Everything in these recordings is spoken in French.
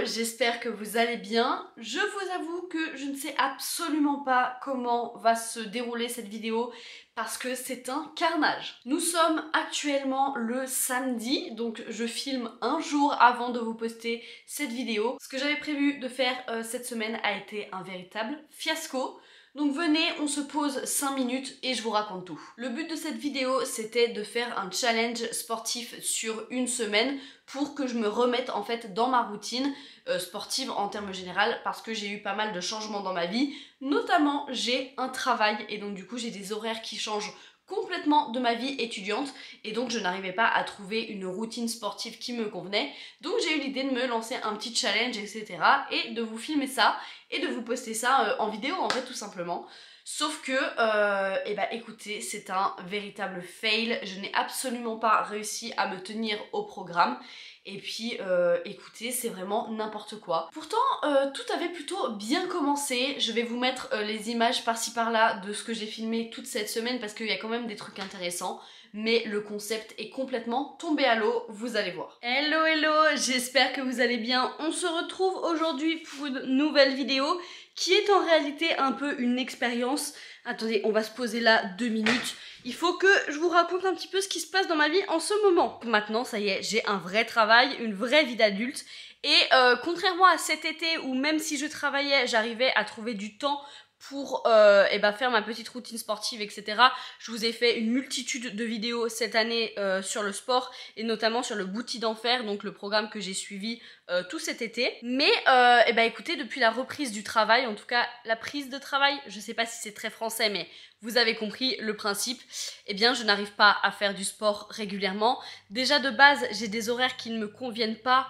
j'espère que vous allez bien. Je vous avoue que je ne sais absolument pas comment va se dérouler cette vidéo parce que c'est un carnage. Nous sommes actuellement le samedi, donc je filme un jour avant de vous poster cette vidéo. Ce que j'avais prévu de faire cette semaine a été un véritable fiasco. Donc venez, on se pose 5 minutes et je vous raconte tout. Le but de cette vidéo, c'était de faire un challenge sportif sur une semaine pour que je me remette en fait dans ma routine sportive en termes général, parce que j'ai eu pas mal de changements dans ma vie. Notamment, j'ai un travail et donc du coup j'ai des horaires qui changent complètement de ma vie étudiante et donc je n'arrivais pas à trouver une routine sportive qui me convenait. Donc j'ai eu l'idée de me lancer un petit challenge, etc. et de vous filmer ça et de vous poster ça en vidéo en fait, tout simplement. Sauf que, écoutez, c'est un véritable fail. Je n'ai absolument pas réussi à me tenir au programme. Et puis, écoutez, c'est vraiment n'importe quoi. Pourtant, tout avait plutôt bien commencé. Je vais vous mettre les images par-ci par-là de ce que j'ai filmé toute cette semaine parce qu'il y a quand même des trucs intéressants. Mais le concept est complètement tombé à l'eau, vous allez voir. Hello, hello, j'espère que vous allez bien. On se retrouve aujourd'hui pour une nouvelle vidéo qui est en réalité un peu une expérience. Attendez, on va se poser là 2 minutes. Il faut que je vous raconte un petit peu ce qui se passe dans ma vie en ce moment. Maintenant, ça y est, j'ai un vrai travail, une vraie vie d'adulte. Et contrairement à cet été où même si je travaillais, j'arrivais à trouver du temps pour faire ma petite routine sportive, etc. Je vous ai fait une multitude de vidéos cette année sur le sport et notamment sur le Bouti d'enfer, donc le programme que j'ai suivi tout cet été. Mais écoutez, depuis la reprise du travail, en tout cas la prise de travail, je sais pas si c'est très français, mais vous avez compris le principe, eh bien je n'arrive pas à faire du sport régulièrement. Déjà de base, j'ai des horaires qui ne me conviennent pas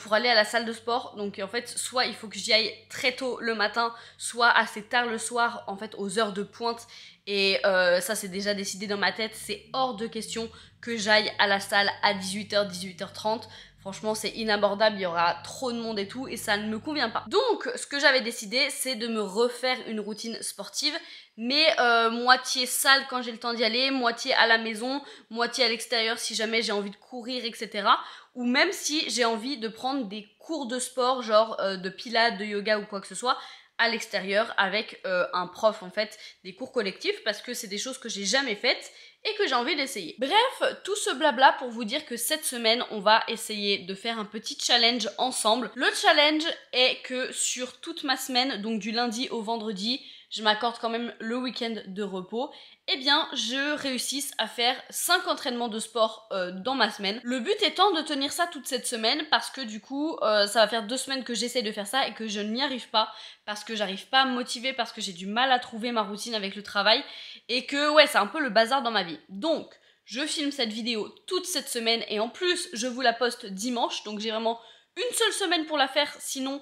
pour aller à la salle de sport. Donc en fait, soit il faut que j'y aille très tôt le matin, soit assez tard le soir, en fait aux heures de pointe. Et ça c'est déjà décidé dans ma tête, c'est hors de question que j'aille à la salle à 18h, 18h30. Franchement, c'est inabordable, il y aura trop de monde et tout, et ça ne me convient pas. Donc, ce que j'avais décidé, c'est de me refaire une routine sportive, mais moitié salle quand j'ai le temps d'y aller, moitié à la maison, moitié à l'extérieur si jamais j'ai envie de courir, etc. Ou même si j'ai envie de prendre des cours de sport, genre de pilates, de yoga ou quoi que ce soit, à l'extérieur avec un prof en fait, des cours collectifs, parce que c'est des choses que j'ai jamais faites et que j'ai envie d'essayer. Bref, tout ce blabla pour vous dire que cette semaine, on va essayer de faire un petit challenge ensemble. Le challenge est que sur toute ma semaine, donc du lundi au vendredi, je m'accorde quand même le week-end de repos, eh bien je réussisse à faire 5 entraînements de sport dans ma semaine. Le but étant de tenir ça toute cette semaine parce que du coup ça va faire 2 semaines que j'essaie de faire ça et que je n'y arrive pas parce que j'arrive pas à me motiver, parce que j'ai du mal à trouver ma routine avec le travail et que ouais, c'est un peu le bazar dans ma vie. Donc je filme cette vidéo toute cette semaine et en plus je vous la poste dimanche, donc j'ai vraiment une seule semaine pour la faire, sinon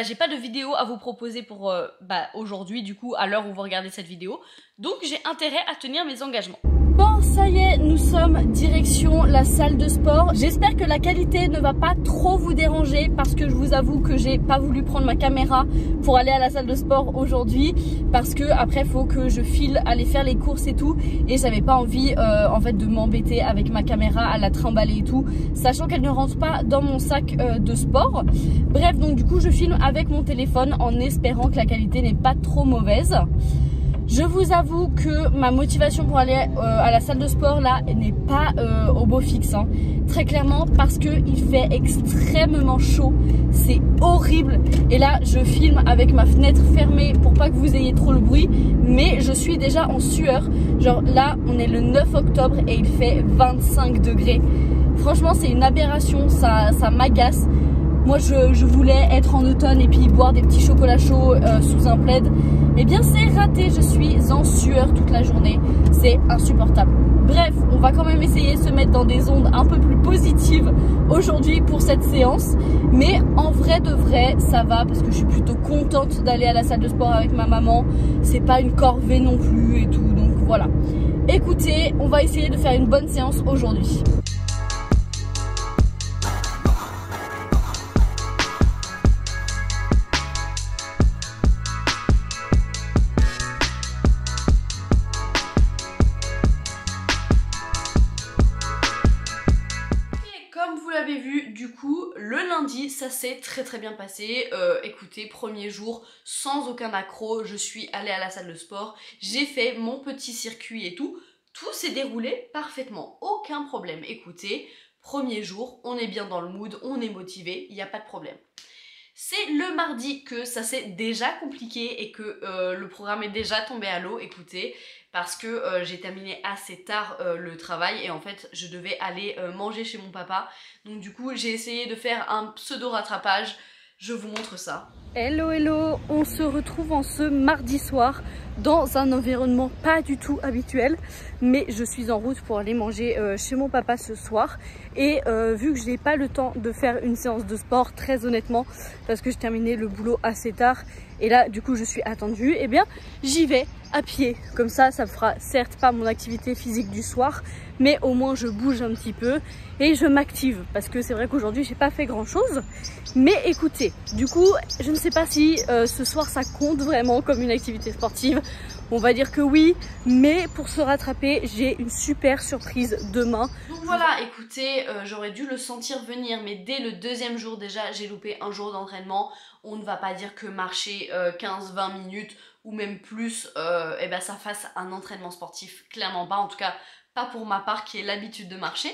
j'ai pas de vidéo à vous proposer pour aujourd'hui, du coup, à l'heure où vous regardez cette vidéo. Donc j'ai intérêt à tenir mes engagements. Bon, ça y est, nous sommes direction la salle de sport. J'espère que la qualité ne va pas trop vous déranger parce que je vous avoue que j'ai pas voulu prendre ma caméra pour aller à la salle de sport aujourd'hui parce que après faut que je file aller faire les courses et tout et j'avais pas envie en fait de m'embêter avec ma caméra à la trimballer et tout, sachant qu'elle ne rentre pas dans mon sac de sport. Bref, donc du coup je filme avec mon téléphone en espérant que la qualité n'est pas trop mauvaise. Je vous avoue que ma motivation pour aller à la salle de sport là n'est pas au beau fixe, hein. Très clairement parce qu'il fait extrêmement chaud, c'est horrible. Et là je filme avec ma fenêtre fermée pour pas que vous ayez trop le bruit, mais je suis déjà en sueur. Genre là on est le 9 octobre et il fait 25 degrés. Franchement c'est une aberration, ça m'agace. Moi je voulais être en automne et puis boire des petits chocolats chauds sous un plaid. Eh bien c'est raté, je suis en sueur toute la journée. C'est insupportable. Bref, on va quand même essayer de se mettre dans des ondes un peu plus positives aujourd'hui pour cette séance. Mais en vrai de vrai, ça va parce que je suis plutôt contente d'aller à la salle de sport avec ma maman. C'est pas une corvée non plus et tout, donc voilà. Écoutez, on va essayer de faire une bonne séance aujourd'hui. ça s'est très bien passé. Écoutez, premier jour, sans aucun accroc, je suis allée à la salle de sport, j'ai fait mon petit circuit et tout s'est déroulé parfaitement, aucun problème. Écoutez, premier jour, on est bien dans le mood, on est motivé, il n'y a pas de problème. C'est le mardi que ça s'est déjà compliqué et que le programme est déjà tombé à l'eau, écoutez, parce que j'ai terminé assez tard le travail et en fait je devais aller manger chez mon papa. Donc du coup j'ai essayé de faire un pseudo rattrapage, je vous montre ça. Hello, on se retrouve en ce mardi soir dans un environnement pas du tout habituel, mais je suis en route pour aller manger chez mon papa ce soir et vu que je n'ai pas le temps de faire une séance de sport, très honnêtement, parce que je terminais le boulot assez tard et là du coup je suis attendue, et bien j'y vais à pied, comme ça me fera certes pas mon activité physique du soir, mais au moins je bouge un petit peu et je m'active, parce que c'est vrai qu'aujourd'hui j'ai pas fait grand chose. Mais écoutez, du coup je ne sais pas si ce soir ça compte vraiment comme une activité sportive. On va dire que oui, mais pour se rattraper, j'ai une super surprise demain. Donc voilà, écoutez, j'aurais dû le sentir venir, mais dès le deuxième jour déjà, j'ai loupé un jour d'entraînement. On ne va pas dire que marcher 15-20 minutes ou même plus, et ben ça fasse un entraînement sportif, clairement pas, en tout cas pas pour ma part qui ai l'habitude de marcher.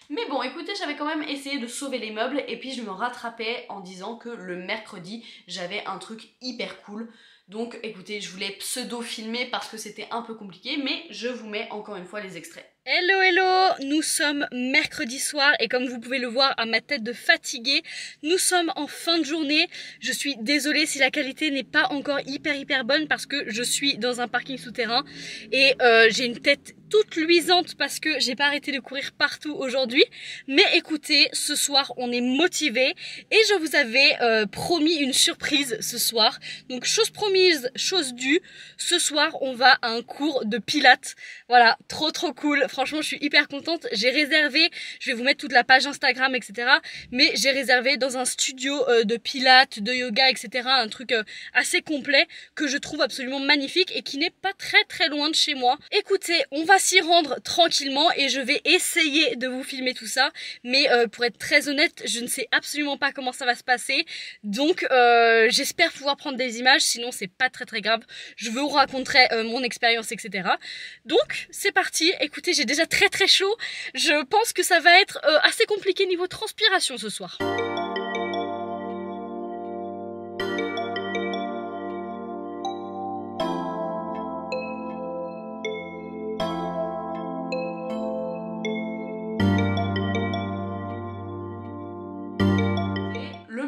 Mais bon, écoutez, j'avais quand même essayé de sauver les meubles et puis je me rattrapais en disant que le mercredi, j'avais un truc hyper cool. Donc écoutez, je voulais pseudo-filmer parce que c'était un peu compliqué, mais je vous mets encore une fois les extraits. Hello, nous sommes mercredi soir et comme vous pouvez le voir à ma tête de fatiguée, nous sommes en fin de journée. Je suis désolée si la qualité n'est pas encore hyper bonne parce que je suis dans un parking souterrain et j'ai une tête toute luisante parce que j'ai pas arrêté de courir partout aujourd'hui. Mais écoutez, ce soir on est motivés et je vous avais promis une surprise ce soir. Donc chose promise, chose due, ce soir on va à un cours de pilates. Voilà, trop cool. Franchement, je suis hyper contente. J'ai réservé, je vais vous mettre toute la page Instagram, etc. Mais j'ai réservé dans un studio de pilates, de yoga, etc. Un truc assez complet que je trouve absolument magnifique et qui n'est pas très loin de chez moi. Écoutez, on va s'y rendre tranquillement et je vais essayer de vous filmer tout ça. Mais pour être très honnête, je ne sais absolument pas comment ça va se passer. Donc, j'espère pouvoir prendre des images. Sinon, c'est pas très grave. Je vous raconterai mon expérience, etc. Donc, c'est parti. Écoutez, j'ai déjà très chaud. Je pense que ça va être assez compliqué niveau transpiration ce soir.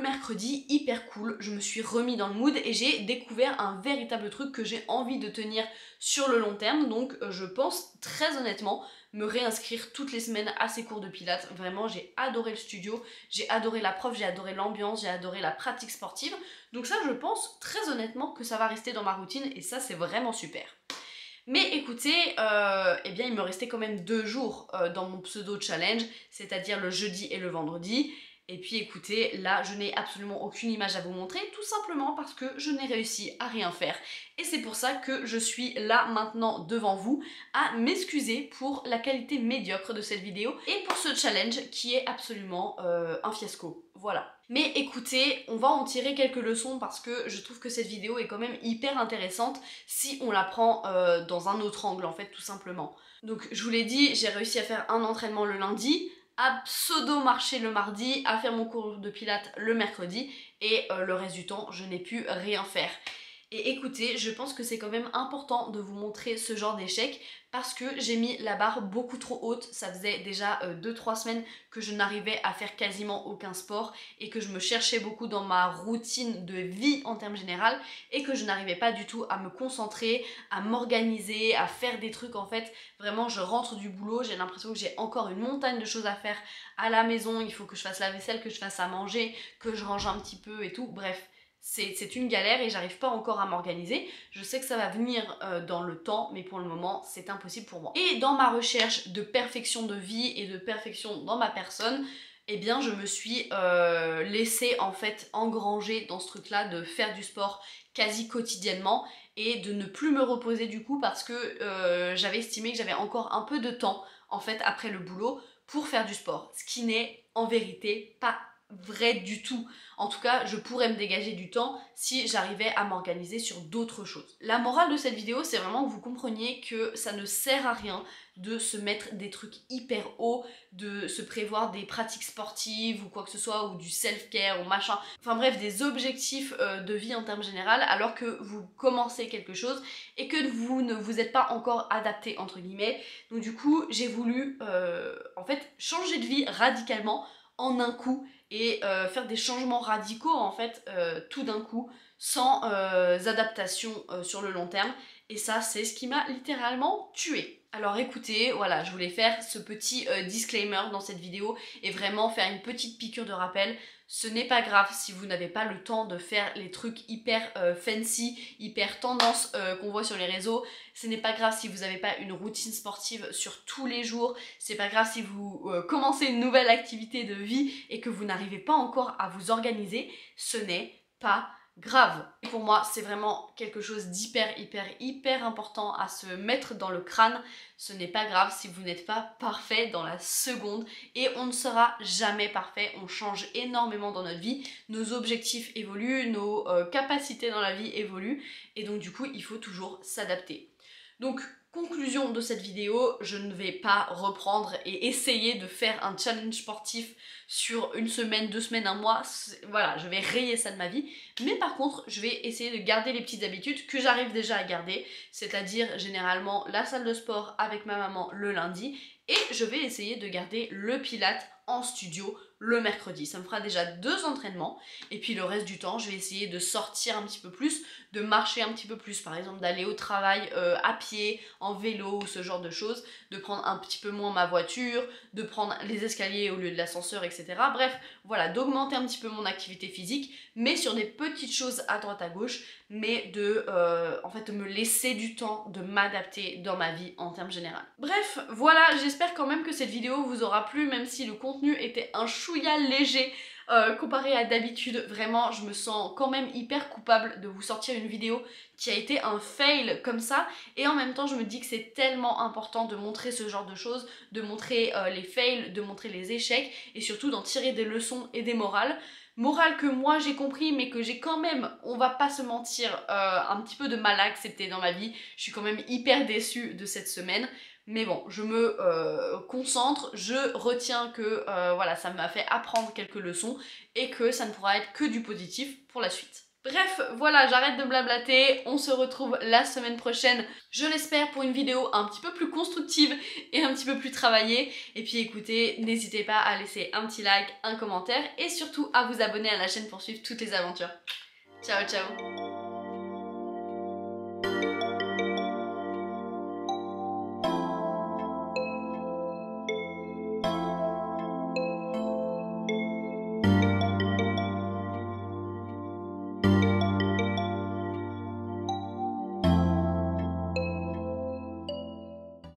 Mercredi hyper cool, je me suis remis dans le mood et j'ai découvert un véritable truc que j'ai envie de tenir sur le long terme. Donc je pense très honnêtement me réinscrire toutes les semaines à ces cours de pilates. Vraiment, j'ai adoré le studio, j'ai adoré la prof, j'ai adoré l'ambiance, j'ai adoré la pratique sportive. Donc ça, je pense très honnêtement que ça va rester dans ma routine et ça, c'est vraiment super. Mais écoutez, eh bien il me restait quand même 2 jours dans mon pseudo challenge, c'est-à-dire le jeudi et le vendredi. Et puis écoutez, là je n'ai absolument aucune image à vous montrer, tout simplement parce que je n'ai réussi à rien faire. Et c'est pour ça que je suis là maintenant devant vous à m'excuser pour la qualité médiocre de cette vidéo et pour ce challenge qui est absolument un fiasco. Voilà. Mais écoutez, on va en tirer quelques leçons parce que je trouve que cette vidéo est quand même hyper intéressante si on la prend dans un autre angle en fait, tout simplement. Donc je vous l'ai dit, j'ai réussi à faire un entraînement le lundi, à pseudo-marcher le mardi, à faire mon cours de pilates le mercredi et le reste du temps, je n'ai pu rien faire. Et écoutez, je pense que c'est quand même important de vous montrer ce genre d'échec parce que j'ai mis la barre beaucoup trop haute. Ça faisait déjà 2-3 semaines que je n'arrivais à faire quasiment aucun sport et que je me cherchais beaucoup dans ma routine de vie en termes général et que je n'arrivais pas du tout à me concentrer, à m'organiser, à faire des trucs en fait. Vraiment, je rentre du boulot, j'ai l'impression que j'ai encore une montagne de choses à faire à la maison. Il faut que je fasse la vaisselle, que je fasse à manger, que je range un petit peu et tout. Bref. C'est une galère et j'arrive pas encore à m'organiser. Je sais que ça va venir dans le temps, mais pour le moment, c'est impossible pour moi. Et dans ma recherche de perfection de vie et de perfection dans ma personne, eh bien je me suis laissée en fait engranger dans ce truc-là de faire du sport quasi quotidiennement et de ne plus me reposer du coup parce que j'avais estimé que j'avais encore un peu de temps en fait après le boulot pour faire du sport. Ce qui n'est en vérité pas vrai du tout. En tout cas, je pourrais me dégager du temps si j'arrivais à m'organiser sur d'autres choses. La morale de cette vidéo, c'est vraiment que vous compreniez que ça ne sert à rien de se mettre des trucs hyper hauts, de se prévoir des pratiques sportives ou quoi que ce soit, ou du self-care ou machin. Enfin bref, des objectifs de vie en termes général, alors que vous commencez quelque chose et que vous ne vous êtes pas encore adapté entre guillemets. Donc du coup, j'ai voulu en fait changer de vie radicalement en un coup et faire des changements radicaux en fait tout d'un coup sans adaptation sur le long terme, et ça c'est ce qui m'a littéralement tuée. Alors écoutez, voilà, je voulais faire ce petit disclaimer dans cette vidéo et vraiment faire une petite piqûre de rappel. Ce n'est pas grave si vous n'avez pas le temps de faire les trucs hyper fancy, hyper tendance qu'on voit sur les réseaux. Ce n'est pas grave si vous n'avez pas une routine sportive sur tous les jours. C'est pas grave si vous commencez une nouvelle activité de vie et que vous n'arrivez pas encore à vous organiser. Ce n'est pas grave. Et pour moi, c'est vraiment quelque chose d'hyper important à se mettre dans le crâne. Ce n'est pas grave si vous n'êtes pas parfait dans la seconde, et on ne sera jamais parfait. On change énormément dans notre vie, nos objectifs évoluent, nos capacités dans la vie évoluent, et donc du coup, il faut toujours s'adapter. Donc, conclusion de cette vidéo, je ne vais pas reprendre et essayer de faire un challenge sportif sur une semaine, 2 semaines, un mois. Voilà, je vais rayer ça de ma vie. Mais par contre, je vais essayer de garder les petites habitudes que j'arrive déjà à garder, c'est-à-dire généralement la salle de sport avec ma maman le lundi, et je vais essayer de garder le pilates en studio le mercredi. Ça me fera déjà 2 entraînements, et puis le reste du temps, je vais essayer de sortir un petit peu plus, de marcher un petit peu plus, par exemple d'aller au travail à pied, en vélo ou ce genre de choses, de prendre un petit peu moins ma voiture, de prendre les escaliers au lieu de l'ascenseur, etc. Bref, voilà, d'augmenter un petit peu mon activité physique, mais sur des petites choses à droite à gauche, mais de en fait de me laisser du temps de m'adapter dans ma vie en termes généraux. Bref, voilà, j'espère quand même que cette vidéo vous aura plu, même si le contenu était un chouïa léger comparé à d'habitude. Vraiment, je me sens quand même hyper coupable de vous sortir une vidéo qui a été un fail comme ça, et en même temps je me dis que c'est tellement important de montrer ce genre de choses, de montrer les fails, de montrer les échecs, et surtout d'en tirer des leçons et des morales. Morale que moi j'ai compris, mais que j'ai quand même, on va pas se mentir, un petit peu de mal à accepter dans ma vie. Je suis quand même hyper déçue de cette semaine. Mais bon, je me concentre, je retiens que voilà, ça m'a fait apprendre quelques leçons et que ça ne pourra être que du positif pour la suite. Bref, voilà, j'arrête de blablater, on se retrouve la semaine prochaine, je l'espère, pour une vidéo un petit peu plus constructive et un petit peu plus travaillée. Et puis écoutez, n'hésitez pas à laisser un petit like, un commentaire, et surtout à vous abonner à la chaîne pour suivre toutes les aventures. Ciao ciao.